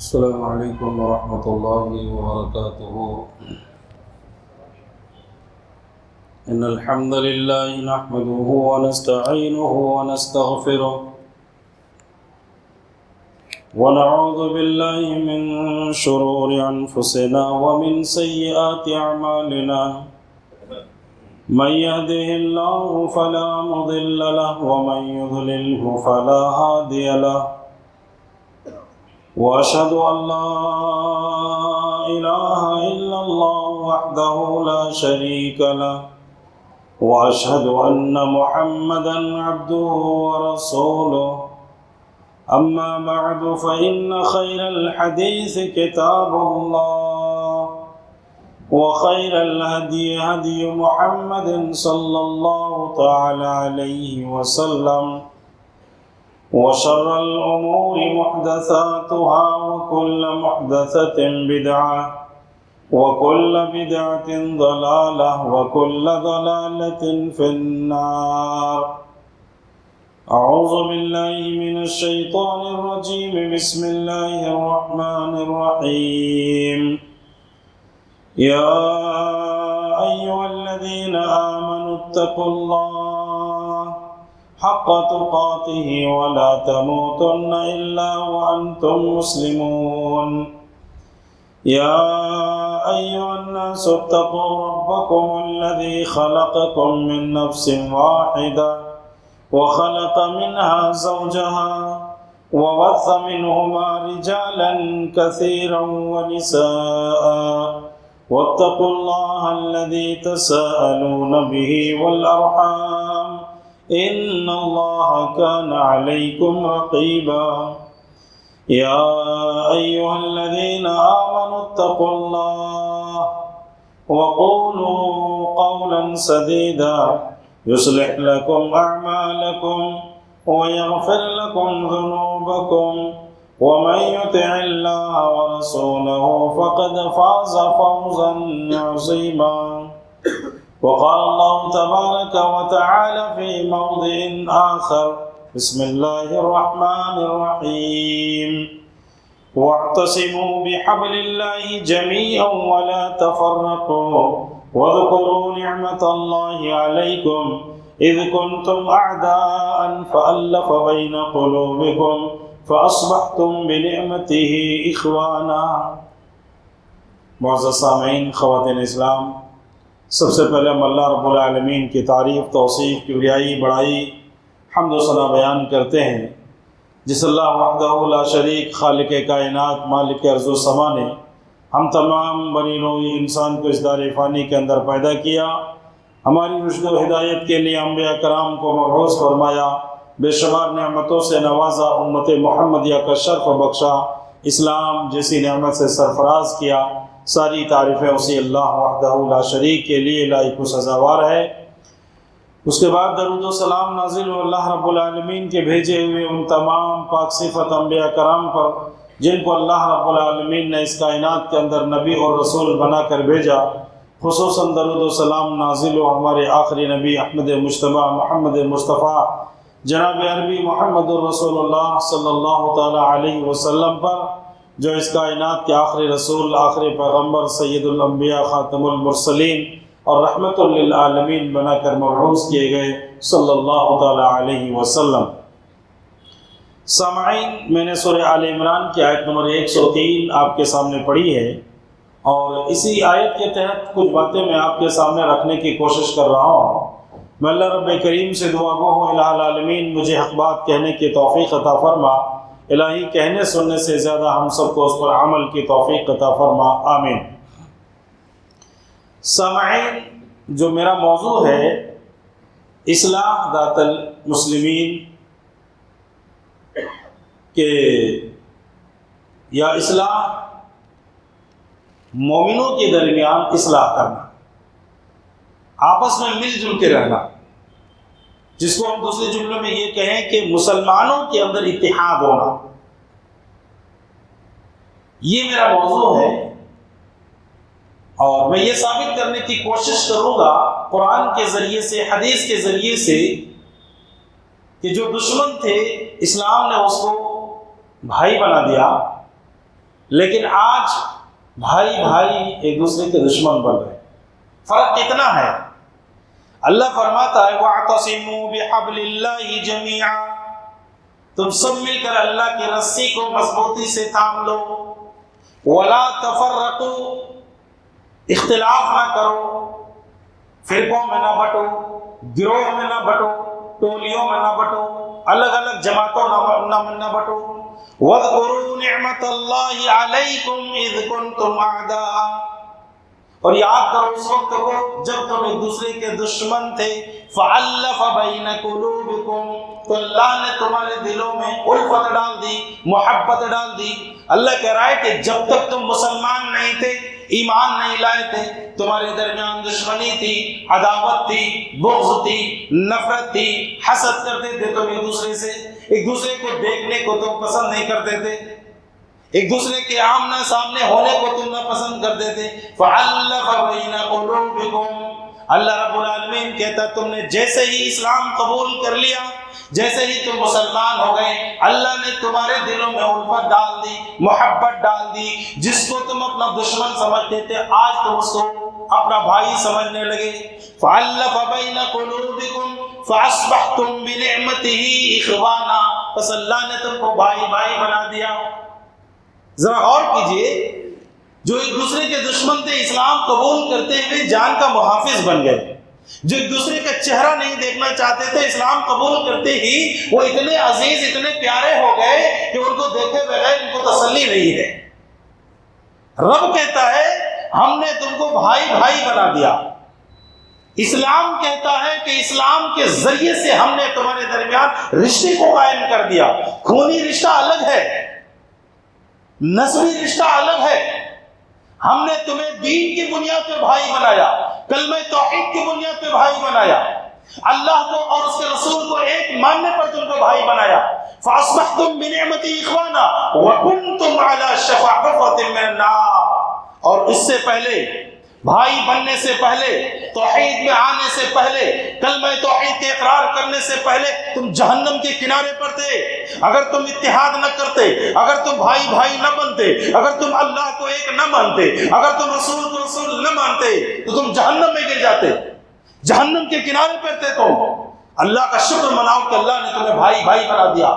السلام علیکم ورحمۃ اللہ وبرکاتہ۔ ان الحمد للہ نحمده ونستعینه ونستغفره ونعوذ باللہ من شرور انفسنا ومن سیئات اعمالنا، من يهده الله فلا مضل له ومن يضلله فلا هادي له، وأشهد أن لا إله إلا الله وحده لا شريك له، وأشهد أن محمدًا عبده ورسوله، أما بعد فإن خير الحديث كتاب الله، وخير الهدي هدي محمد صلى الله تعالى عليه وسلم، وشر الأمور محدثاتها وكل محدثة بدعة وكل بدعة ضلالة وكل ضلالة في النار۔ أعوذ بالله من الشيطان الرجيم، بسم الله الرحمن الرحيم۔ يا أيها الذين آمنوا اتقوا الله حق تقاته ولا تموتن إلا وأنتم مسلمون۔ يا أيها الناس اتقوا ربكم الذي خلقكم من نفس واحدة وخلق منها زوجها وبث منهما رجالا كثيرا ونساء، واتقوا الله الذي تساءلون به والأرحام إن الله كان عليكم رقيبا۔ يا أيها الذين آمنوا اتقوا الله وقولوا قولا سديدا يصلح لكم أعمالكم ويغفر لكم ذنوبكم، ومن يطع الله ورسوله فقد فاز فوزا عظيما۔ وقال الله تبارك وتعالى في موضع آخر، بسم الله الرحمن الرحيم، واعتصموا بحبل الله جميعا ولا تفرقوا واذكروا نعمة الله عليكم إذ كنتم أعداء فألف بين قلوبكم فأصبحتم بنعمته إخوانا۔ معزز سامعین، خواتین اسلام، سب سے پہلے ہم اللہ رب العالمین کی تعریف، توصیف، کبریائی، بڑائی، حمد و ثنا بیان کرتے ہیں، جس اللہ وحدہ لا شریک، خالق کائنات، مالک ارض و سما نے ہم تمام بنی نوع انسان کو اس دار فانی کے اندر پیدا کیا، ہماری رشد و ہدایت کے لیے انبیاء کرام کو مبعوث فرمایا، بے شمار نعمتوں سے نوازا، امت محمدیہ کا شرف بخشا، اسلام جیسی نعمت سے سرفراز کیا۔ ساری تعریفیں اسی اللہ وحدہ لا شریک کے لیے لائق و سزاوار ہے۔ اس کے بعد درود و سلام نازل ہو اللہ رب العالمین کے بھیجے ہوئے ان تمام پاک صفت انبیاء کرام پر جن کو اللہ رب العالمین نے اس کائنات کے اندر نبی اور رسول بنا کر بھیجا۔ خصوصاً درود و سلام نازل ہو ہمارے آخری نبی احمد مجتبیٰ محمد مصطفیٰ جناب عربی محمد الرسول اللہ صلی اللہ تعالی علیہ وسلم پر، جو اس کائنات کے آخری رسول، آخری پیغمبر، سید الانبیاء، خاتم المرسلین اور رحمت للعالمین بنا کر مبعوث کیے گئے صلی اللہ تعالی علیہ وسلم۔ سامعین، میں نے سورہ آل عمران کی آیت نمبر 103 آپ کے سامنے پڑھی ہے، اور اسی آیت کے تحت کچھ باتیں میں آپ کے سامنے رکھنے کی کوشش کر رہا ہوں۔ میں اللہ رب کریم سے دعا گو ہوں الہ العالمین مجھے حق بات کہنے کی توفیق عطا فرما، الہی کہنے سننے سے زیادہ ہم سب کو اس پر عمل کی توفیق عطا فرما، آمین۔ سامعین، جو میرا موضوع ہے اصلاح ذات المسلمین کے یا اصلاح مومنوں کے درمیان اصلاح کرنا، آپس میں مل جل کے رہنا، جس کو ہم دوسرے جملے میں یہ کہیں کہ مسلمانوں کے اندر اتحاد ہونا، یہ میرا موضوع ہے۔ اور میں یہ ثابت کرنے کی کوشش کروں گا قرآن کے ذریعے سے، حدیث کے ذریعے سے، کہ جو دشمن تھے اسلام نے اس کو بھائی بنا دیا، لیکن آج بھائی بھائی ایک دوسرے کے دشمن بن رہے ہیں۔ فرق کتنا ہے؟ اللہ فرماتا ہے وَاعْتَصِمُوا بِحَبْلِ اللَّهِ جَمِيعًا، تم سب مل کر اللہ کی رسی کو مضبوطی سے تھام لو، وَلَا تَفَرَّقُوا، اختلاف نہ کرو، فرقوں میں نہ بٹو، گروہ میں نہ بٹو، ٹولیوں میں نہ بٹو، الگ الگ جماعتوں نہ بٹو۔ وَاذْكُرُوا نِعْمَةَ اللَّهِ عَلَيْكُمْ إِذْ كُنْتُمْ أَعْدَاءً، اور یاد کرو اس وقت کو جب تم ایک دوسرے کے دشمن تھے، فَأَلَّفَ بَيْنَ قُلُوبِكُمْ، تو اللہ نے تمہارے دلوں میں الفت ڈال دی، محبت ڈال دی۔ اللہ کہہ رہا ہے کہ جب تک تم مسلمان نہیں تھے، ایمان نہیں لائے تھے، تمہارے درمیان دشمنی تھی، عداوت تھی، بغض تھی، نفرت تھی، حسد کرتے تھے تم ایک دوسرے سے، ایک دوسرے کو دیکھنے کو تم پسند نہیں کرتے تھے، ایک دوسرے کے آمنے سامنے ہونے کو تم نہ پسند کرتے تھے۔ فَأَلَّفَ بَيْنَ قُلُوبِكُمْ، اللہ رب العالمین کہتا تم نے جیسے ہی اسلام قبول کر لیا، جیسے ہی تم مسلمان ہو گئے، اللہ نے تمہارے دلوں میں الفت ڈال دی، محبت ڈال دی۔ جس کو تم اپنا دشمن سمجھتے تھے آج تم اس کو اپنا بھائی سمجھنے لگے۔ فَأَلَّفَ بَيْنَ قُلُوبِكُمْ فَأَصْبَحْتُمْ بِنِعْمَتِهِ إِخْوَانًا، پس اللہ نے تم کو بھائی بھائی بنا دیا۔ ذرا غور کیجئے، جو ایک دوسرے کے دشمن تھے اسلام قبول کرتے ہوئے جان کا محافظ بن گئے، جو ایک دوسرے کا چہرہ نہیں دیکھنا چاہتے تھے اسلام قبول کرتے ہی وہ اتنے عزیز اتنے پیارے ہو گئے کہ ان کو دیکھے بغیر ان کو تسلی نہیں ہے۔ رب کہتا ہے ہم نے تم کو بھائی بھائی بنا دیا۔ اسلام کہتا ہے کہ اسلام کے ذریعے سے ہم نے تمہارے درمیان رشتے کو قائم کر دیا۔ خونی رشتہ الگ ہے، نسبی رشتہ الگ ہے۔ ہم نے تمہیں دین کی بنیاد پہ بھائی بنایا، کلمہ توحید کی بنیاد پہ بھائی بنایا، اللہ کو اور اس کے رسول کو ایک ماننے پر تم کو بھائی بنایا۔ فَأَصْبَحْتُمْ بِنِعْمَتِهِ إِخْوَانًا وَكُنْتُمْ عَلَى شَفَا حُفْرَةٍ مِّنَ النَّارِ، اور اس سے پہلے بھائی بننے سے پہلے، توحید میں آنے سے پہلے، کلمہ توحید کے اقرار کرنے سے پہلے تم جہنم کے کنارے پر تھے۔ اگر تم اتحاد نہ کرتے، اگر تم بھائی بھائی نہ بنتے، اگر تم اللہ کو ایک نہ مانتے، اگر تم رسول کو رسول نہ مانتے تو تم جہنم میں گر جاتے، جہنم کے کنارے پر تھے تم۔ اللہ کا شکر مناؤ کہ اللہ نے تمہیں بھائی بھائی بنا دیا۔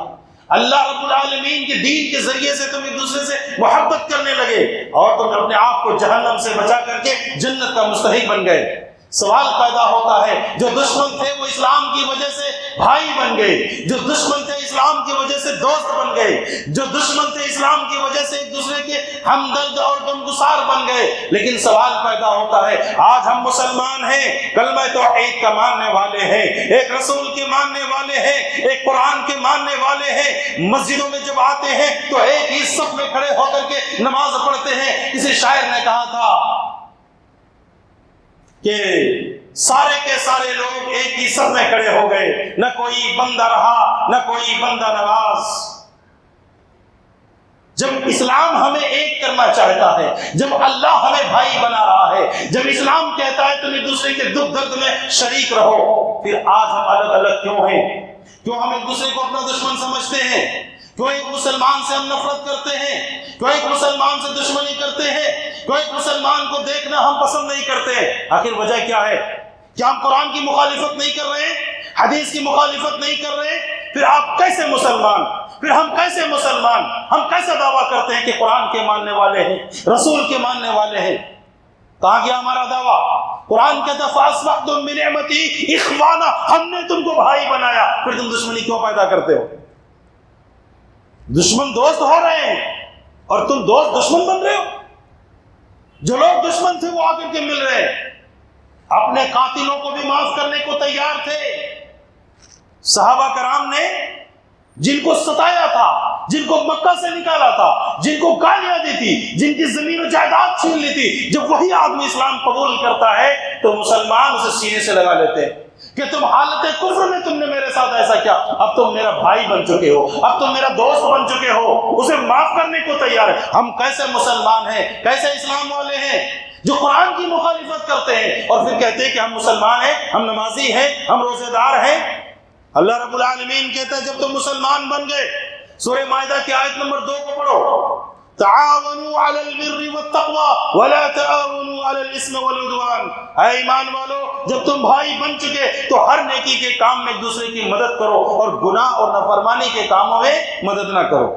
اللہ رب العالمین کے دین کے ذریعے سے تم ایک دوسرے سے محبت کرنے لگے اور تم اپنے آپ کو جہنم سے بچا کر کے جنت کا مستحق بن گئے۔ سوال پیدا ہوتا ہے جو دشمن تھے وہ اسلام کی وجہ سے بھائی بن گئے، جو دشمن تھے اسلام کی وجہ سے دوست بن گئے، جو دشمن تھے اسلام کی وجہ سے ایک دوسرے کے ہمدرد اور غمگسار بن گئے۔ لیکن سوال پیدا ہوتا ہے آج ہم مسلمان ہیں، کلمہ توحید کا ماننے والے ہیں، ایک رسول کے ماننے والے ہیں، ایک قرآن کے ماننے والے ہیں، مسجدوں میں جب آتے ہیں تو ایک ہی صف میں کھڑے ہو کر کے نماز پڑھتے ہیں۔ کسی شاعر نے کہا تھا کہ سارے کے سارے لوگ ایک ہی صف میں کھڑے ہو گئے، نہ کوئی بندہ رہا نہ کوئی بندہ نواز۔ جب اسلام ہمیں ایک کرنا چاہتا ہے، جب اللہ ہمیں بھائی بنا رہا ہے، جب اسلام کہتا ہے تم ایک دوسرے کے دکھ درد میں شریک رہو، پھر آج ہم الگ الگ کیوں ہیں؟ کیوں ہم ایک دوسرے کو اپنا دشمن سمجھتے ہیں؟ کیوں ایک مسلمان سے ہم نفرت کرتے ہیں؟ کیوں ایک مسلمان سے دشمنی کرتے ہیں؟ کیوں ایک مسلمان کو دیکھنا ہم پسند نہیں کرتے؟ آخر وجہ کیا ہے؟ کیا ہم قرآن کی مخالفت نہیں کر رہے، حدیث کی مخالفت نہیں کر رہے؟ پھر آپ کیسے مسلمان، پھر ہم کیسے مسلمان، ہم کیسا دعویٰ کرتے ہیں کہ قرآن کے ماننے والے ہیں، رسول کے ماننے والے ہیں؟ کہاں گیا ہمارا دعویٰ؟ قرآن کہتا فَأَصْبَحْتُمْ بِنِعْمَتِهِ إِخْوَانًا، ہم نے تم کو بھائی بنایا، پھر تم دشمنی کیوں پیدا کرتے ہو؟ دشمن دوست ہو رہے ہیں اور تم دوست دشمن بن رہے ہو۔ جو لوگ دشمن تھے وہ آ کر کے مل رہے ہیں، اپنے قاتلوں کو بھی معاف کرنے کو تیار تھے۔ صحابہ کرام نے جن کو ستایا تھا، جن کو مکہ سے نکالا تھا، جن کو گالیاں دی تھی، جن کی زمین و جائیداد چھین لی تھی، جب وہی آدمی اسلام قبول کرتا ہے تو مسلمان اسے سینے سے لگا لیتے ہیں کہ تم حالت کفر میں تم نے میرے ساتھ ایسا کیا، اب تم میرا بھائی بن چکے ہو، اب تم میرا دوست بن چکے ہو، اسے معاف کرنے کو تیار ہے۔ ہم کیسے مسلمان ہیں، کیسے اسلام والے ہیں جو قرآن کی مخالفت کرتے ہیں اور پھر کہتے ہیں کہ ہم مسلمان ہیں، ہم نمازی ہیں، ہم روزے دار ہیں۔ اللہ رب العالمین کہتا ہے جب تم مسلمان بن گئے، سورہ مائدہ کی آیت نمبر 2 کو پڑھو، تعاونوا علی البر والتقوی ولا تعاونوا علی الاثم والعدوان. اے ایمان والو، جب تم بھائی بن چکے تو ہر نیکی کے کام میں ایک دوسرے کی مدد کرو اور گناہ اور نافرمانی کے کاموں میں مدد نہ کرو.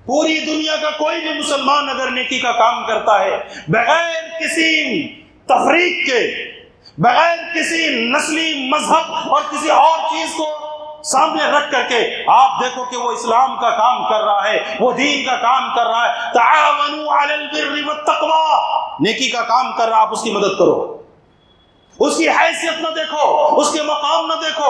پوری دنیا کا کوئی بھی مسلمان اگر نیکی کا کام کرتا ہے بغیر کسی تفریق کے، بغیر کسی نسلی، مذہب اور کسی اور چیز کو سامنے رکھ کر کے، آپ دیکھو کہ وہ اسلام کا کام کر رہا ہے، وہ دین کا کام کر رہا ہے. تعاونوا علی البر والتقوی، نیکی کا کام کر رہا ہے، آپ اس کی مدد کرو. اس کی حیثیت نہ دیکھو، اس کے مقام نہ دیکھو،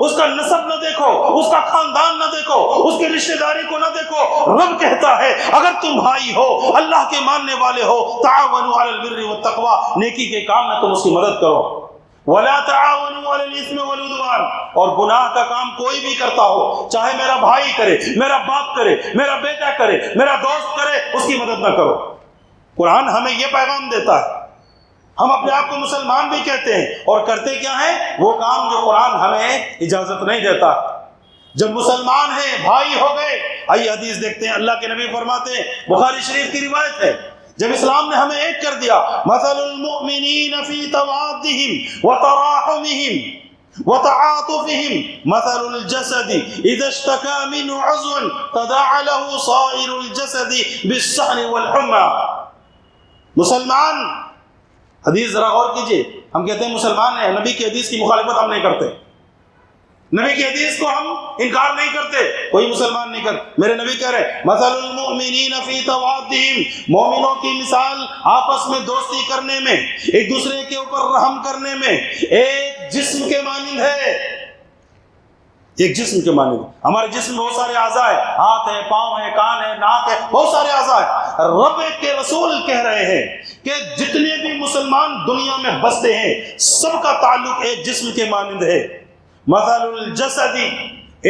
اس کا نسب نہ دیکھو، اس کا خاندان نہ دیکھو، اس کی رشتہ داری کو نہ دیکھو. رب کہتا ہے اگر تم بھائی ہو، اللہ کے ماننے والے ہو، تعاونوا علی البر والتقوی، نیکی کے کام میں تم اس کی مدد کرو. ولا تعاونوا علی الاثم والعدوان، اور گناہ کا کام کوئی بھی کرتا ہو، چاہے میرا بھائی کرے، میرا باپ کرے، میرا بیٹا کرے، میرا دوست کرے، اس کی مدد نہ کرو. قرآن ہمیں یہ پیغام دیتا ہے. ہم اپنے آپ کو مسلمان بھی کہتے ہیں اور کرتے کیا ہیں؟ وہ کام جو قرآن ہمیں اجازت نہیں دیتا. جب مسلمان ہیں، بھائی ہو گئے، آئیے حدیث دیکھتے ہیں. اللہ کے نبی فرماتے ہیں، بخاری شریف کی روایت ہے، جب اسلام نے ہمیں ایک کر دیا، مثل المؤمنین فی توادہم وتراحمہم وتعاطفہم مثل الجسد اذا اشتکى منه عضو تداعى له سائر الجسد بالسہر والحمى. مسلمان، حدیث ذرا غور کیجئے. ہم کہتے ہیں مسلمان ہیں، نبی کی حدیث کی مخالفت ہم نہیں کرتے، نبی کی حدیث کو ہم انکار نہیں کرتے، کوئی مسلمان نہیں کرتے. میرے نبی کہہ رہے مثل المؤمنین فی توادہم، مومنوں کی مثال آپس میں دوستی کرنے میں، ایک دوسرے کے اوپر رحم کرنے میں، ایک جسم کے مانند ہے. ایک جسم کے مانند. ہمارے جسم میں بہت سارے اعضاء ہیں، ہاتھ ہے، پاؤں ہے، کان ہے، ناک ہے، بہت سارے اعضاء ہیں. رب کے رسول کہہ رہے ہیں کہ جتنے بھی مسلمان دنیا میں بستے ہیں سب کا تعلق ایک جسم کے مانند ہے. مثل الجسد،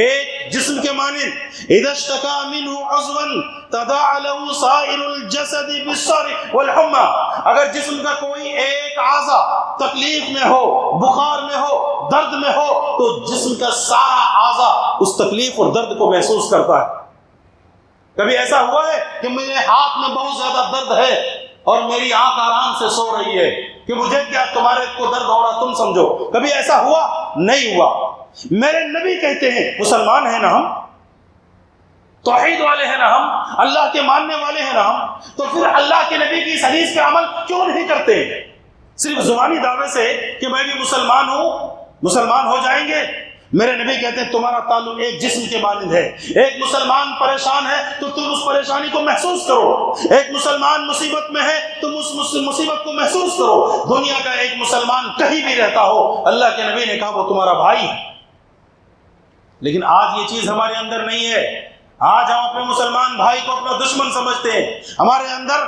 ایک جسم کے مانند، اذا اشتکى منه عضوا تداعى له سائر الجسد بالسہر والحمى، اگر جسم کا کوئی ایک اعضا تکلیف میں ہو، بخار میں ہو، درد میں ہو، تو جسم کا سارا اعضا اس تکلیف اور درد کو محسوس کرتا ہے. کبھی ایسا ہوا ہے کہ میرے ہاتھ میں بہت زیادہ درد ہے اور میری آنکھ آرام سے سو رہی ہے کہ مجھے کیا، تمہارے کو درد ہو رہا تم سمجھو؟ کبھی ایسا ہوا؟ نہیں ہوا. میرے نبی کہتے ہیں مسلمان ہیں نا ہم، توحید والے ہیں نا ہم، اللہ کے ماننے والے ہیں نا ہم، تو پھر اللہ کے نبی کی اس حدیث پہ عمل کیوں نہیں کرتے؟ صرف زبانی دعوے سے کہ میں بھی مسلمان ہوں، مسلمان ہو جائیں گے؟ میرے نبی کہتے ہیں تمہارا تعلق ایک جسم کے مانند ہے. ایک مسلمان پریشان ہے تو تم اس پریشانی کو محسوس کرو، ایک مسلمان مصیبت میں ہے تم اس مصیبت کو محسوس کرو. دنیا کا ایک مسلمان کہیں بھی رہتا ہو، اللہ کے نبی نے کہا وہ تمہارا بھائی ہے. لیکن آج یہ چیز ہمارے اندر نہیں ہے. آج ہم اپنے مسلمان بھائی کو اپنا دشمن سمجھتے ہیں. ہمارے اندر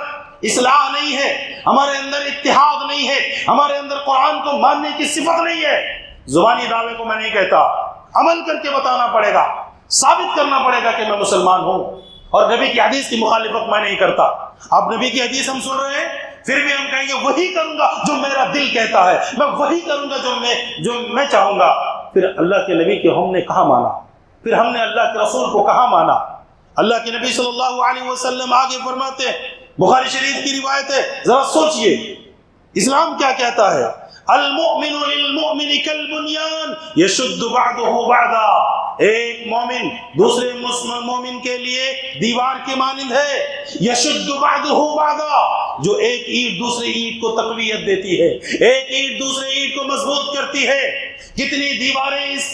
اصلاح نہیں ہے، ہمارے اندر اتحاد نہیں ہے، ہمارے اندر قرآن کو ماننے کی صفت نہیں ہے. زبانی دعوے کو میں نہیں کہتا، عمل کر کے بتانا پڑے گا، ثابت کرنا پڑے گا کہ میں مسلمان ہوں. اور نبی کی حدیث کی مخالفت میں نہیں کرتا. اب نبی کی حدیث ہم سن رہے ہیں، پھر بھی ہم کہیں گے وہی کروں گا جو میرا دل کہتا ہے، میں وہی کروں گا جو میں چاہوں گا. پھر اللہ کے نبی کو ہم نے کہاں مانا؟ پھر ہم نے اللہ کے رسول کو کہاں مانا؟ اللہ کے نبی صلی اللہ علیہ وسلم آگے فرماتے ہیں، بخاری شریف کی روایت ہے، ذرا سوچئے اسلام کیا کہتا ہے. المؤمن للمؤمن کالبنیان یشد بعضہ بعضا، ایک مومن دوسرے مومن کے لیے دیوار کے مانند ہے. یشد بعضہ بعضا، جو ایک اینٹ دوسرے اینٹ کو تقویت دیتی ہے، ایک اینٹ دوسرے اینٹ کو مضبوط کرتی ہے. کتنی دیواریں اس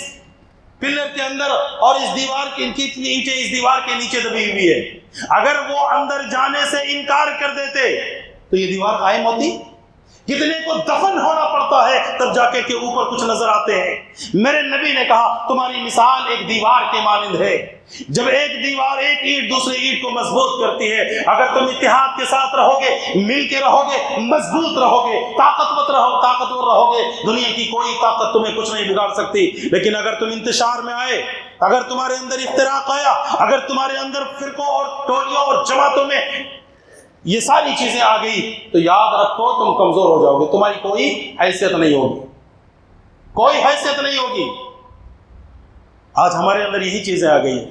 پلر کے اندر اور اس دیوار کے کتنی اینٹیں اس دیوار کے نیچے دبی ہوئی ہے. اگر وہ اندر جانے سے انکار کر دیتے تو یہ دیوار قائم ہوتی؟ کتنے کو دفن ہونا پڑتا ہے تب جا کے اوپر کچھ نظر آتے ہیں. میرے نبی نے کہا تمہاری مثال ایک دیوار کے مانند ہے. جب ایک دیوار ایک اینٹ دوسرے اینٹ کو مضبوط کرتی ہے، اگر تم اتحاد کے ساتھ رہو گے، مل کے رہو گے، مضبوط رہو گے، طاقتور رہو گے، دنیا کی کوئی طاقت تمہیں کچھ نہیں بگاڑ سکتی. لیکن اگر تم انتشار میں آئے، اگر تمہارے اندر افتراق آیا، اگر تمہارے اندر فرقوں اور ٹولیوں اور جماعتوں میں یہ ساری چیزیں آ گئی، تو یاد رکھو تم کمزور ہو جاؤ گے، تمہاری کوئی حیثیت نہیں ہوگی، کوئی حیثیت نہیں ہوگی. آج ہمارے اندر یہی چیزیں آ گئی ہیں.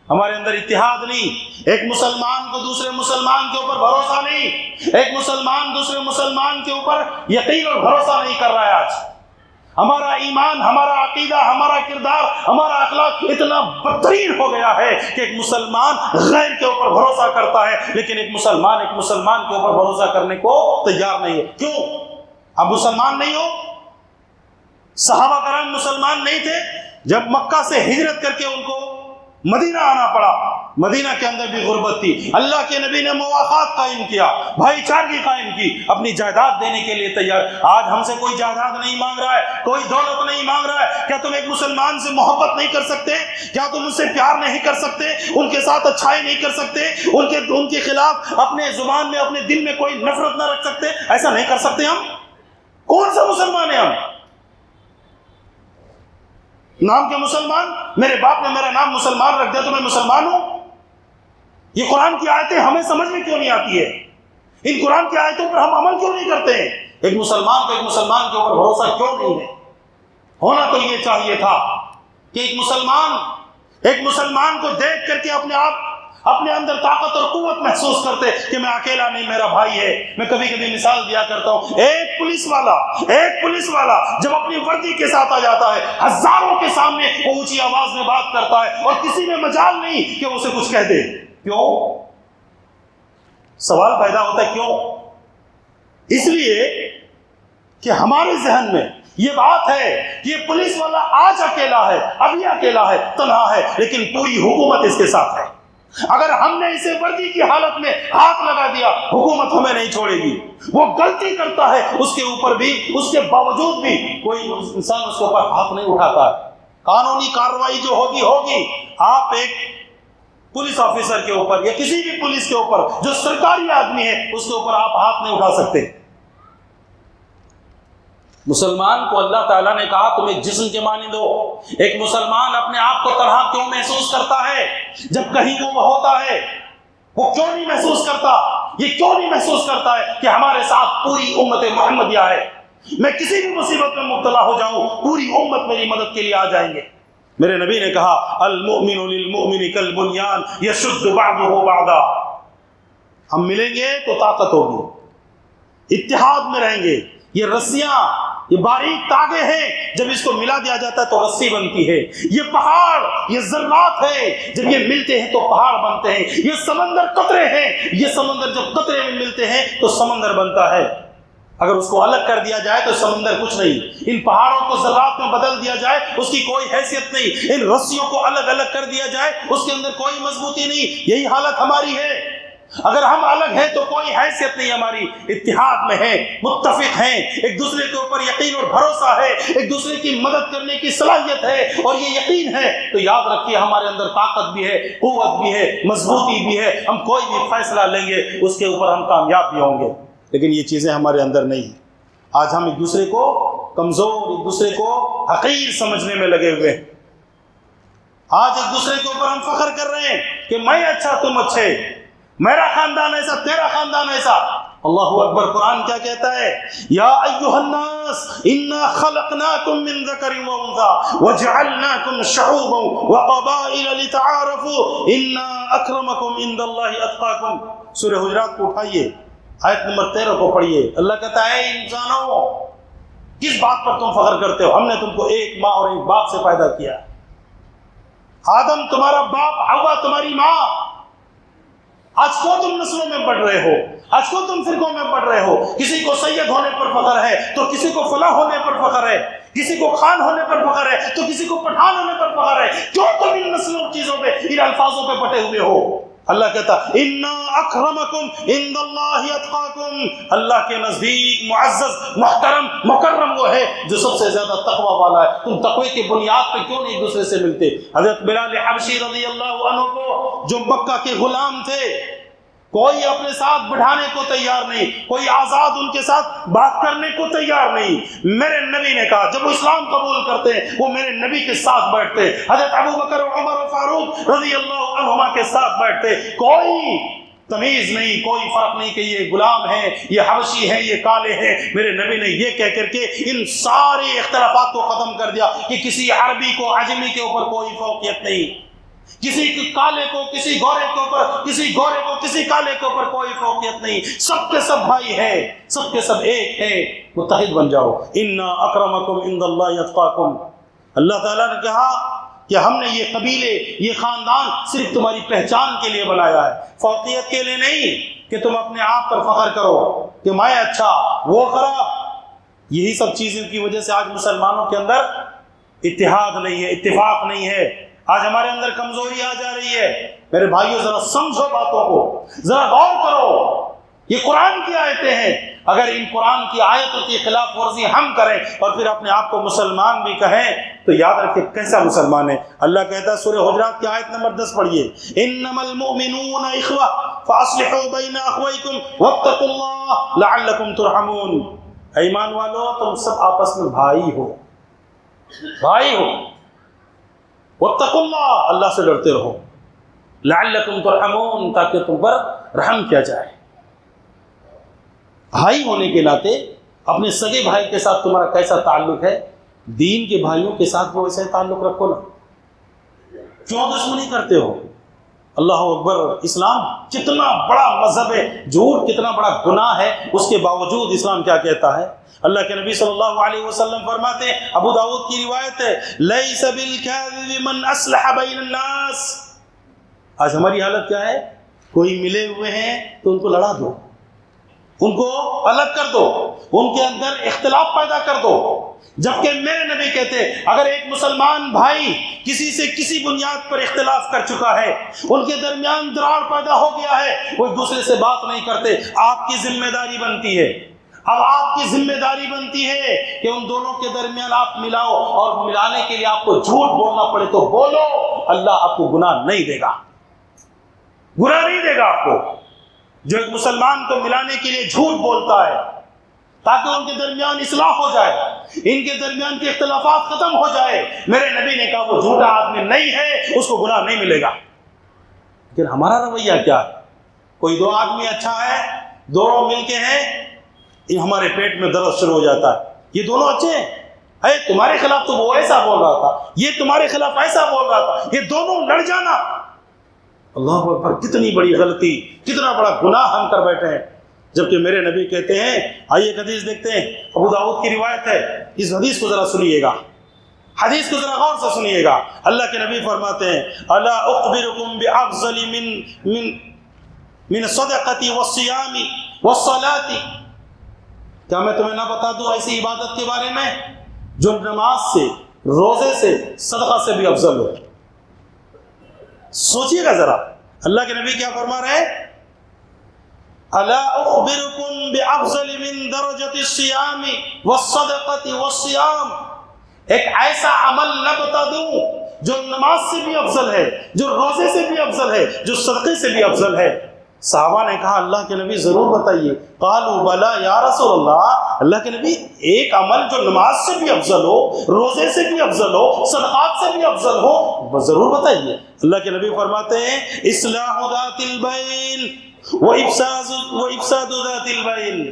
ہمارے اندر اتحاد نہیں، ایک مسلمان کو دوسرے مسلمان کے اوپر بھروسہ نہیں، ایک مسلمان دوسرے مسلمان کے اوپر یقین اور بھروسہ نہیں کر رہا ہے۔ آج ہمارا ایمان، ہمارا عقیدہ، ہمارا کردار، ہمارا اخلاق اتنا بدترین ہو گیا ہے کہ ایک مسلمان غیر کے اوپر بھروسہ کرتا ہے، لیکن ایک مسلمان کے اوپر بھروسہ کرنے کو تیار نہیں ہے۔ کیوں؟ اب مسلمان نہیں ہو؟ صحابہ کرام مسلمان نہیں تھے؟ جب مکہ سے ہجرت کر کے ان کو مدینہ آنا پڑا، مدینہ کے اندر بھی غربت تھی، اللہ کے نبی نے مواخات قائم کیا، بھائی چارگی قائم کی، اپنی جائیداد دینے کے لیے تیار۔ آج ہم سے کوئی جائیداد نہیں مانگ رہا ہے، کوئی دولت نہیں مانگ رہا ہے۔ کیا تم ایک مسلمان سے محبت نہیں کر سکتے؟ کیا تم ان سے پیار نہیں کر سکتے؟ ان کے ساتھ اچھائی نہیں کر سکتے؟ ان کے خلاف اپنے زبان میں، اپنے دل میں کوئی نفرت نہ رکھ سکتے؟ ایسا نہیں کر سکتے ہم؟ کون سا مسلمان ہے ہم؟ نام کے مسلمان، میرے باپ نے میرا نام مسلمان رکھ دیا تو میں مسلمان ہوں؟ یہ قرآن کی آیتیں ہمیں سمجھ میں کیوں نہیں آتی ہے؟ ان قرآن کی آیتوں پر ہم عمل کیوں نہیں کرتے ہیں؟ ایک مسلمان کو ایک مسلمان کے اوپر بھروسہ کیوں نہیں ہے؟ ہونا تو یہ چاہیے تھا کہ ایک مسلمان کو دیکھ کر کے اپنے اندر طاقت اور قوت محسوس کرتے کہ میں اکیلا نہیں، میرا بھائی ہے۔ میں کبھی کبھی مثال دیا کرتا ہوں، ایک پولیس والا جب اپنی وردی کے ساتھ آ جاتا ہے، ہزاروں کے سامنے وہ اونچی آواز میں بات کرتا ہے اور کسی میں مجال نہیں کہ اسے کچھ کہہ دے۔ کیوں؟ سوال پیدا ہوتا ہے کیوں؟ اس لیے کہ ہمارے ذہن میں یہ بات ہے کہ یہ پولیس والا آج اکیلا ہے، ابھی اکیلا ہے، تنہا ہے، لیکن پوری حکومت اس کے ساتھ ہے۔ اگر ہم نے اسے وردی کی حالت میں ہاتھ لگا دیا، حکومت ہمیں نہیں چھوڑے گی۔ وہ غلطی کرتا ہے، اس کے اوپر بھی، اس کے باوجود بھی کوئی انسان اس کے اوپر ہاتھ نہیں اٹھاتا ہے۔ قانونی کارروائی جو ہوگی۔ آپ ایک پولیس آفیسر کے اوپر یا کسی بھی پولیس کے اوپر جو سرکاری آدمی ہے، اس کے اوپر آپ ہاتھ نہیں اٹھا سکتے۔ مسلمان کو اللہ تعالیٰ نے کہا تم ایک جسم کے مانند ہو۔ ایک مسلمان اپنے آپ کو تنہا کیوں محسوس کرتا ہے جب کہیں وہ ہوتا ہے؟ وہ کیوں نہیں محسوس کرتا؟ یہ کیوں نہیں محسوس کرتا ہے کہ ہمارے ساتھ پوری امت محمدیہ ہے؟ میں کسی بھی مصیبت میں مبتلا ہو جاؤں، پوری امت میری مدد کے لیے آ جائیں گے۔ میرے نبی نے کہا المؤمن للمؤمن کالبنیان یشد بعضہ بعضا۔ ہم ملیں گے تو طاقت ہوگی، اتحاد میں رہیں گے۔ یہ رسیاں، یہ باریک تاگے ہیں، جب اس کو ملا دیا جاتا ہے تو رسی بنتی ہے۔ یہ پہاڑ، یہ ذرات ہے، جب یہ ملتے ہیں تو پہاڑ بنتے ہیں۔ یہ سمندر قطرے ہیں، یہ سمندر جب قطرے میں ملتے ہیں تو سمندر بنتا ہے۔ اگر اس کو الگ کر دیا جائے تو سمندر کچھ نہیں۔ ان پہاڑوں کو ذرات میں بدل دیا جائے، اس کی کوئی حیثیت نہیں۔ ان رسیوں کو الگ الگ کر دیا جائے، اس کے اندر کوئی مضبوطی نہیں۔ یہی حالت ہماری ہے۔ اگر ہم الگ ہیں تو کوئی حیثیت نہیں ہماری۔ اتحاد میں ہیں، متفق ہیں، ایک دوسرے کے اوپر یقین اور بھروسہ ہے، ایک دوسرے کی مدد کرنے کی صلاحیت ہے اور یہ یقین ہے، تو یاد رکھیے ہمارے اندر طاقت بھی ہے، قوت بھی ہے، مضبوطی بھی ہے۔ ہم کوئی بھی فیصلہ لیں گے اس کے اوپر ہم کامیاب بھی ہوں گے۔ لیکن یہ چیزیں ہمارے اندر نہیں ہیں۔ آج ہم ایک دوسرے کو کمزور، ایک دوسرے کو حقیر سمجھنے میں لگے ہوئے ہیں۔ آج ایک دوسرے کے اوپر ہم فخر کر رہے ہیں کہ میں اچھا تم اچھے، میرا خاندان ایسا تیرا خاندان ایسا۔ اللہ اکبر! قرآن کیا کہتا ہے؟ یا ایھا الناس انا خلقناکم من ذکر و انثی وجعلناکم شعوبا وقبائل لتعارفوا ان اکرمکم عند اللہ اتقاکم۔ سورہ حجرات کو اٹھائیے، آیت نمبر 13 کو پڑھیے۔ اللہ کہتا ہے اے انسانوں، کس بات پر تم فخر کرتے ہو؟ ہم نے تم کو ایک ماں اور ایک باپ سے پیدا کیا۔ آدم تمہارا باپ، حوا تمہاری ماں۔ آج کو تم نسلوں میں بڑھ رہے ہو، آج کو تم فرقوں میں بڑھ رہے ہو۔ کسی کو سید ہونے پر فخر ہے تو کسی کو فلاں ہونے پر فخر ہے، کسی کو خان ہونے پر فخر ہے تو کسی کو پٹھان ہونے پر فخر ہے۔ کیوں تم ان نسلوں چیزوں پہ، ان الفاظوں پہ بٹے ہوئے ہو؟ اللہ کہتا انا اکرمکم عند اللہ اتقاکم۔ اللہ کے نزدیک معزز، محترم، مکرم وہ ہے جو سب سے زیادہ تقوی والا ہے۔ تم تقوی کی بنیاد پہ کیوں نہیں ایک دوسرے سے ملتے؟ حضرت بلال حبشی رضی اللہ عنہ کو، جو مکہ کے غلام تھے، کوئی اپنے ساتھ بٹھانے کو تیار نہیں، کوئی آزاد ان کے ساتھ بات کرنے کو تیار نہیں۔ میرے نبی نے کہا جب وہ اسلام قبول کرتے ہیں وہ میرے نبی کے ساتھ بیٹھتے ہیں، حضرت ابوبکر عمر و فاروق رضی اللہ عنہما کے ساتھ بیٹھتے۔ کوئی تمیز نہیں، کوئی فرق نہیں کہ یہ غلام ہیں، یہ حبشی ہیں، یہ کالے ہیں۔ میرے نبی نے یہ کہہ کر کے ان سارے اختلافات کو ختم کر دیا کہ کسی عربی کو عجمی کے اوپر کوئی فوقیت نہیں۔ کسی کالے کو کسی گورے کے اوپر، کسی گورے کو کسی کالے کے اوپر کوئی فوقیت نہیں، سب کے سب بھائی ہیں، سب کے سب ایک ہے، متحد بن جاؤ۔ ان اکرمکم عند اللہ اتقاکم، اللہ تعالیٰ نے کہا کہ ہم نے یہ قبیلے، یہ خاندان صرف تمہاری پہچان کے لیے بنایا ہے، فوقیت کے لیے نہیں کہ تم اپنے آپ پر فخر کرو کہ میں اچھا وہ خراب۔ یہی سب چیزوں کی وجہ سے آج مسلمانوں کے اندر اتحاد نہیں ہے، اتفاق نہیں ہے، آج ہمارے اندر کمزوری آ جا رہی ہے۔ میرے بھائیوں ذرا سمجھو باتوں کو، ذرا غور کرو، یہ قرآن کی آیتیں ہیں، اگر ان قرآن کی آیتوں کی خلاف ورزی ہم کریں اور پھر اپنے آپ کو مسلمان بھی کہیں تو یاد رکھیں کیسا مسلمان ہے۔ اللہ کہتا ہے سورہ حجرات کی آیت نمبر 10 پڑھیے، انما المؤمنون اخوہ فاصلحوا بین اخویکم واتقوا اللہ لعلکم ترحمون۔ ایمان والو تم سب آپس میں بھائی ہو، بھائی ہو، واتقوا اللہ، اللہ سے ڈرتے رہو، لعلکم ترحمون، تاکہ تم پر رحم کیا جائے۔ بھائی ہونے کے ناطے اپنے سگے بھائی کے ساتھ تمہارا کیسا تعلق ہے، دین کے بھائیوں کے ساتھ بھی ویسے تعلق رکھو نا، کیوں دشمنی کرتے ہو؟ اللہ اکبر، اسلام کتنا بڑا مذہب ہے، جھوٹ کتنا بڑا گناہ ہے، اس کے باوجود اسلام کیا کہتا ہے؟ اللہ کے نبی صلی اللہ علیہ وسلم فرماتے ہیں، ابو داؤد کی روایت ہے، لیس بالکاذب من اصلح بین الناس۔ آج ہماری حالت کیا ہے؟ کوئی ملے ہوئے ہیں تو ان کو لڑا دو، ان کو الگ کر دو، ان کے اندر اختلاف پیدا کر دو، جبکہ میرے نبی کہتے اگر ایک مسلمان بھائی کسی سے کسی بنیاد پر اختلاف کر چکا ہے، ان کے درمیان دراڑ پیدا ہو گیا ہے، وہ ایک دوسرے سے بات نہیں کرتے، آپ کی ذمہ داری بنتی ہے، اب آپ کی ذمہ داری بنتی ہے کہ ان دونوں کے درمیان آپ ملاؤ، اور ملانے کے لیے آپ کو جھوٹ بولنا پڑے تو بولو، اللہ آپ کو گناہ نہیں دے گا، گناہ نہیں دے گا آپ کو۔ جو ایک مسلمان کو ملانے کے لیے جھوٹ بولتا ہے تاکہ ان کے درمیان اصلاح ہو جائے، ان کے درمیان کے اختلافات ختم ہو جائے، میرے نبی نے کہا وہ جھوٹا آدمی نہیں ہے، اس کو گناہ نہیں ملے گا۔ لیکن ہمارا رویہ کیا ہے؟ کوئی دو آدمی اچھا ہے، دونوں مل کے ہیں، ہمارے پیٹ میں درد شروع ہو جاتا ہے، یہ دونوں اچھے ہیں، اے تمہارے خلاف تو وہ ایسا بول رہا تھا، یہ تمہارے خلاف ایسا بول رہا تھا، یہ دونوں لڑ جانا۔ اللہ اکبر، کتنی بڑی غلطی، کتنا بڑا گناہ ہم کر بیٹھے ہیں، جبکہ میرے نبی کہتے ہیں، آئیے ایک حدیث دیکھتے ہیں، ابو داؤد کی روایت ہے، اس حدیث کو ذرا سنیے گا، حدیث کو ذرا غور سے سنیے گا۔ اللہ کے نبی فرماتے ہیں، الا اخبرکم بافضل من الصدقۃ والصیام والصلاۃ، کیا میں تمہیں نہ بتا دوں ایسی عبادت کے بارے میں جو نماز سے، روزے سے، صدقہ سے بھی افضل ہو؟ سوچئے گا ذرا، اللہ کے نبی کیا فرما رہے ہیں، الا اخبرکم بافضل من درجۃ الصیام والصدقۃ والصیام، ایک ایسا عمل نہ بتا دوں جو نماز سے بھی افضل ہے، جو روزے سے بھی افضل ہے، جو صدقے سے بھی افضل ہے؟ صحابہ نے کہا اللہ کے نبی ضرور بتائیے، قالوا بلا یا رسول اللہ، اللہ کے نبی ایک عمل جو نماز سے بھی افضل ہو، روزے سے بھی افضل ہو، صدقات سے بھی افضل ہو، ضرور بتائیے۔ اللہ کے نبی فرماتے ہیں، اصلاح ذات البین وافساد ذات البین،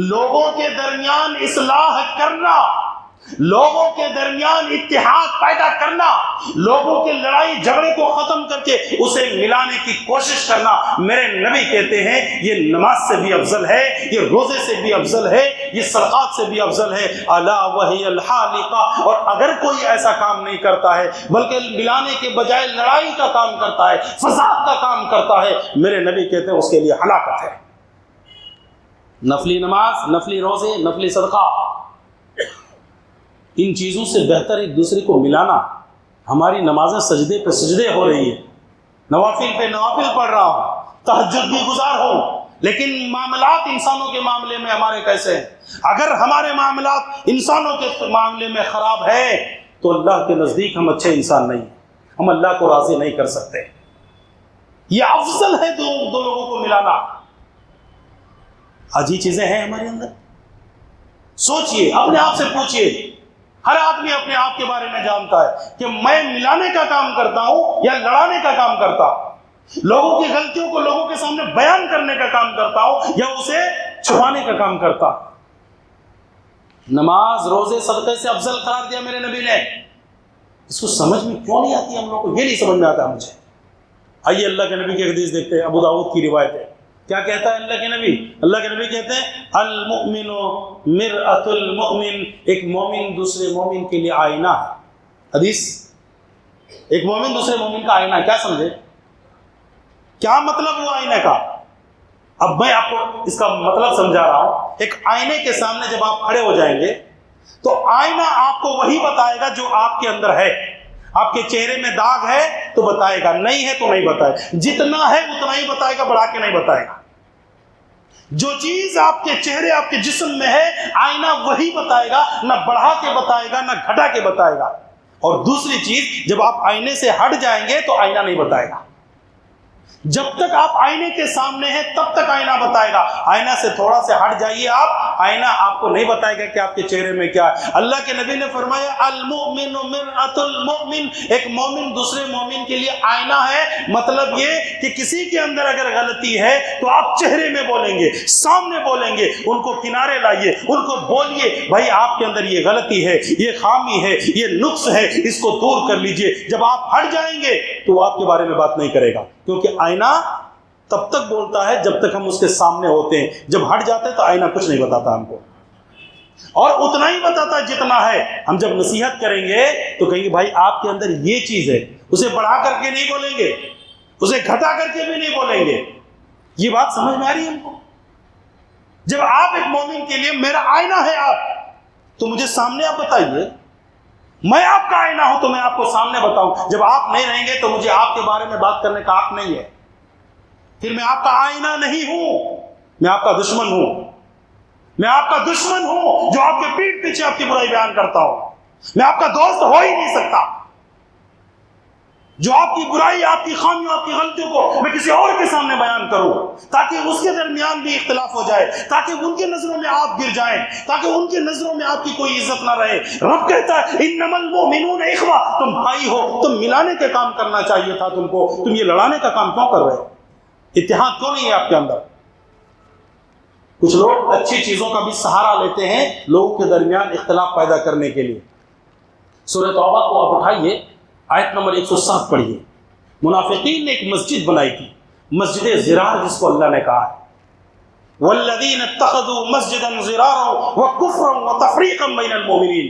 لوگوں کے درمیان اصلاح کرنا، لوگوں کے درمیان اتحاد پیدا کرنا، لوگوں کے لڑائی جھگڑے کو ختم کر کے اسے ملانے کی کوشش کرنا، میرے نبی کہتے ہیں یہ نماز سے بھی افضل ہے، یہ روزے سے بھی افضل ہے، یہ صدقات سے بھی افضل ہے۔ الا وہی الحالقہ، اور اگر کوئی ایسا کام نہیں کرتا ہے بلکہ ملانے کے بجائے لڑائی کا کام کرتا ہے، فساد کا کام کرتا ہے، میرے نبی کہتے ہیں اس کے لیے ہلاکت ہے۔ نفلی نماز، نفلی روزے، نفلی صدقہ، ان چیزوں سے بہتر ایک دوسرے کو ملانا۔ ہماری نمازیں سجدے پہ سجدے ہو رہی ہے، نوافل پہ نوافل پڑھ رہا ہوں، تہجد بھی گزار ہوں، لیکن معاملات انسانوں کے معاملے میں ہمارے کیسے ہیں؟ اگر ہمارے معاملات انسانوں کے معاملے میں خراب ہے تو اللہ کے نزدیک ہم اچھے انسان نہیں ہیں، ہم اللہ کو راضی نہیں کر سکتے۔ یہ افضل ہے دو لوگوں کو ملانا۔ آج یہ چیزیں ہیں ہمارے اندر؟ سوچئے، اپنے آپ سے پوچھئے، ہر آدمی اپنے آپ کے بارے میں جانتا ہے کہ میں ملانے کا کام کرتا ہوں یا لڑانے کا کام کرتا ہوں، لوگوں کی غلطیوں کو لوگوں کے سامنے بیان کرنے کا کام کرتا ہوں یا اسے چھپانے کا کام کرتا ہوں۔ نماز، روزے، صدقے سے افضل قرار دیا میرے نبی نے۔ اس کو سمجھ میں کیوں نہیں آتی ہم لوگ کو؟ یہ نہیں سمجھ میں آتا مجھے۔ آئیے اللہ کے نبی کی حدیث دیکھتے ہیں، ابو داؤد کی روایت ہے۔ کیا کہتا ہے اللہ کے نبی؟ اللہ کے نبی کہتے ہیں المؤمن مرآۃ المؤمن، ایک مومن دوسرے مومن کے لیے آئینہ ہے۔ حدیث، ایک مومن دوسرے مومن کا آئینہ ہے۔ کیا سمجھے؟ کیا مطلب ہوا آئینے کا؟ اب میں آپ کو اس کا مطلب سمجھا رہا ہوں۔ ایک آئینے کے سامنے جب آپ کھڑے ہو جائیں گے تو آئینہ آپ کو وہی بتائے گا جو آپ کے اندر ہے۔ آپ کے چہرے میں داغ ہے تو بتائے گا، نہیں ہے تو نہیں بتائے گا، جتنا ہے اتنا ہی بتائے گا، بڑھا کے نہیں بتائے گا۔ جو چیز آپ کے چہرے آپ کے جسم میں ہے آئینہ وہی بتائے گا، نہ بڑھا کے بتائے گا نہ گھٹا کے بتائے گا۔ اور دوسری چیز، جب آپ آئینے سے ہٹ جائیں گے تو آئینہ نہیں بتائے گا۔ جب تک آپ آئینے کے سامنے ہیں تب تک آئینہ بتائے گا، آئینہ سے تھوڑا سے ہٹ جائیے آپ، آئینہ آپ کو نہیں بتائے گا کہ آپ کے چہرے میں کیا ہے۔ اللہ کے نبی نے فرمایا المؤمن مرآۃ المؤمن، ایک مومن دوسرے مومن کے لیے آئینہ ہے۔ مطلب یہ کہ کسی کے اندر اگر غلطی ہے تو آپ چہرے میں بولیں گے، سامنے بولیں گے، ان کو کنارے لائیے، ان کو بولیے بھائی آپ کے اندر یہ غلطی ہے، یہ خامی ہے، یہ نقص ہے، اس کو دور کر لیجئے۔ جب آپ ہٹ جائیں گے تو وہ آپ کے بارے میں بات نہیں کرے گا، کیونکہ آئینہ تب تک بولتا ہے جب تک ہم اس کے سامنے ہوتے ہیں، جب ہٹ جاتے ہیں تو آئینہ کچھ نہیں بتاتا ہم کو، اور اتنا ہی بتاتا ہے جتنا ہے۔ ہم جب نصیحت کریں گے تو کہیں گے بھائی آپ کے اندر یہ چیز ہے، اسے بڑھا کر کے نہیں بولیں گے، اسے گھٹا کر کے بھی نہیں بولیں گے۔ یہ بات سمجھ میں آ رہی ہے ہم کو؟ جب آپ ایک مومن کے لیے میرا آئینہ ہے آپ، تو مجھے سامنے آپ بتائیے، میں آپ کا آئینہ ہوں تو میں آپ کو سامنے بتاؤں۔ جب آپ نہیں رہیں گے تو مجھے آپ کے بارے میں بات کرنے کا حق نہیں ہے، پھر میں آپ کا آئینہ نہیں ہوں، میں آپ کا دشمن ہوں۔ میں آپ کا دشمن ہوں جو آپ کے پیٹھ پیچھے آپ کی برائی بیان کرتا ہوں۔ میں آپ کا دوست ہو ہی نہیں سکتا جو آپ کی برائی، آپ کی خامیوں، آپ کی غلطیوں کو میں کسی اور کے سامنے بیان کروں، تاکہ اس کے درمیان بھی اختلاف ہو جائے، تاکہ ان کے نظروں میں آپ گر جائیں، تاکہ ان کے نظروں میں آپ کی کوئی عزت نہ رہے۔ رب کہتا ہے انما المؤمنون اخوہ، تم بھائی ہو، تم ملانے کے کام کرنا چاہیے تھا تم کو، تم یہ لڑانے کا کام کیوں کر رہے ہو؟ اتحاد کیوں نہیں ہے آپ کے اندر؟ کچھ لوگ اچھی چیزوں کا بھی سہارا لیتے ہیں لوگوں کے درمیان اختلاف پیدا کرنے کے لیے۔ سورہ توبہ کو آپ اٹھائیے، آیت نمبر 107 پڑھیے۔ منافقین نے ایک مسجد بنائی تھی، مسجد زرار جس کو اللہ نے کہا ہے، والذین اتخذوا مسجدا ضرارا وکفرا وتفریقا بین المؤمنین۔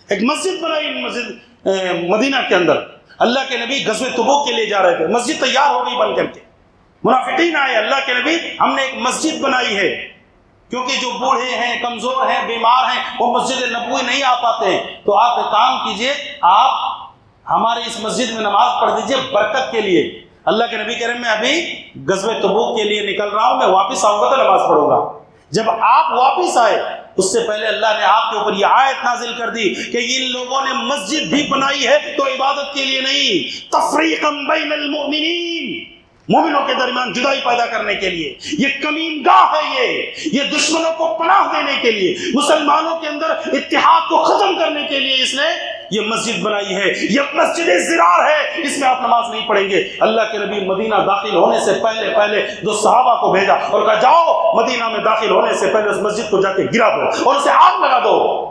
ایک مسجد بنائی مسجد مدینہ کے اندر، اللہ کے نبی غزوہ تبوک کے لیے جا رہے تھے، مسجد تیار ہو گئی بن کر کے، منافقین آئے، اللہ کے نبی ہم نے ایک مسجد بنائی ہے، کیونکہ جو بوڑھے ہیں، کمزور ہیں، بیمار ہیں، وہ مسجد نبوی نہیں آ پاتے ہیں، تو آپ ایک کام کیجئے، آپ ہمارے اس مسجد میں نماز پڑھ دیجئے برکت کے لیے۔ اللہ کے نبی کہہ رہے ہیں میں ابھی غزوہ تبوک کے لیے نکل رہا ہوں، میں واپس آؤں گا تو نماز پڑھوں گا۔ جب آپ واپس آئے اس سے پہلے اللہ نے آپ کے اوپر یہ آیت نازل کر دی کہ ان لوگوں نے مسجد بھی بنائی ہے تو عبادت کے لیے نہیں، تفریقا بین المؤمنین، مومنوں کے درمیان جدائی پیدا کرنے کے لیے۔ یہ کمین گاہ ہے، یہ دشمنوں کو پناہ دینے کے لیے، مسلمانوں کے اندر اتحاد کو ختم کرنے کے لیے اس نے یہ مسجد بنائی ہے۔ یہ مسجد زرار ہے، اس میں آپ نماز نہیں پڑھیں گے۔ اللہ کے نبی مدینہ داخل ہونے سے پہلے دو صحابہ کو بھیجا اور کہا جاؤ مدینہ میں داخل ہونے سے پہلے اس مسجد کو جا کے گرا دو اور اسے آگ لگا دو۔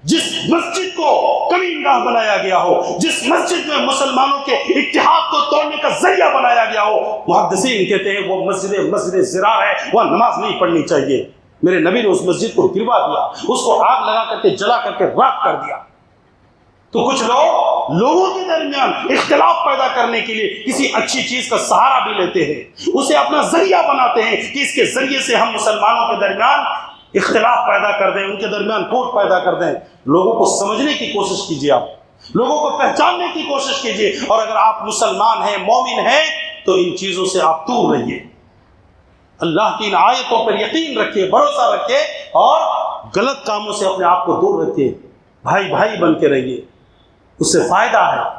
جس مسجد کو کمین گاہ بنایا گیا ہو، جس مسجد میں مسلمانوں کے اتحاد کو توڑنے کا ذریعہ بنایا گیا ہو، محدثین کہتے ہیں وہ مسجد زرار ہے، وہاں نماز نہیں پڑھنی چاہیے۔ میرے نبی نے اس مسجد کو گروا دیا، اس کو آگ لگا کر کے جلا کر کے راکھ کر دیا۔ تو کچھ لوگ لوگوں کے درمیان اختلاف پیدا کرنے کے لیے کسی اچھی چیز کا سہارا بھی لیتے ہیں، اسے اپنا ذریعہ بناتے ہیں کہ اس کے ذریعے سے ہم مسلمانوں کے درمیان اختلاف پیدا کر دیں، ان کے درمیان پھوٹ پیدا کر دیں۔ لوگوں کو سمجھنے کی کوشش کیجیے، آپ لوگوں کو پہچاننے کی کوشش کیجیے، اور اگر آپ مسلمان ہیں، مومن ہیں، تو ان چیزوں سے آپ دور رہیے، اللہ کی ان آیتوں پر یقین رکھیے، بھروسہ رکھیے، اور غلط کاموں سے اپنے آپ کو دور رکھیے، بھائی بھائی بن کے رہیے، اس سے فائدہ ہے،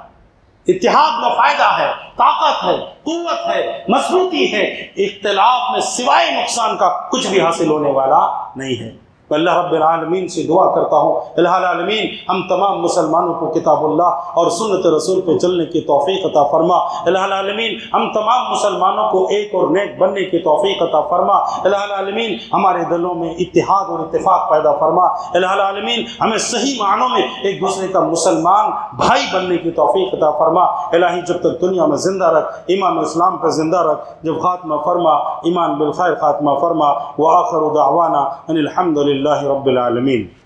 اتحاد میں فائدہ ہے، طاقت ہے، قوت ہے، مضبوطی ہے۔ اختلاف میں سوائے نقصان کا کچھ بھی حاصل ہونے والا نہیں ہے۔ میں اللہ رب العالمین سے دعا کرتا ہوں، الہ العالمین ہم تمام مسلمانوں کو کتاب اللہ اور سنت رسول پہ چلنے کی توفیق عطا فرما۔ الہ العالمین ہم تمام مسلمانوں کو ایک اور نیک بننے کی توفیق عطا فرما۔ الہ العالمین ہمارے دلوں میں اتحاد اور اتفاق پیدا فرما۔ الہ العالمین ہمیں صحیح معنوں میں ایک دوسرے کا مسلمان بھائی بننے کی توفیق عطا فرما۔ الہی جب تک دنیا میں زندہ رکھ، ایمان و اسلام پہ زندہ رکھ، جب خاتمہ فرما ایمان بالخیر خاتمہ فرما۔ وآخر دعوانا ان الحمد للہ رب العالمین۔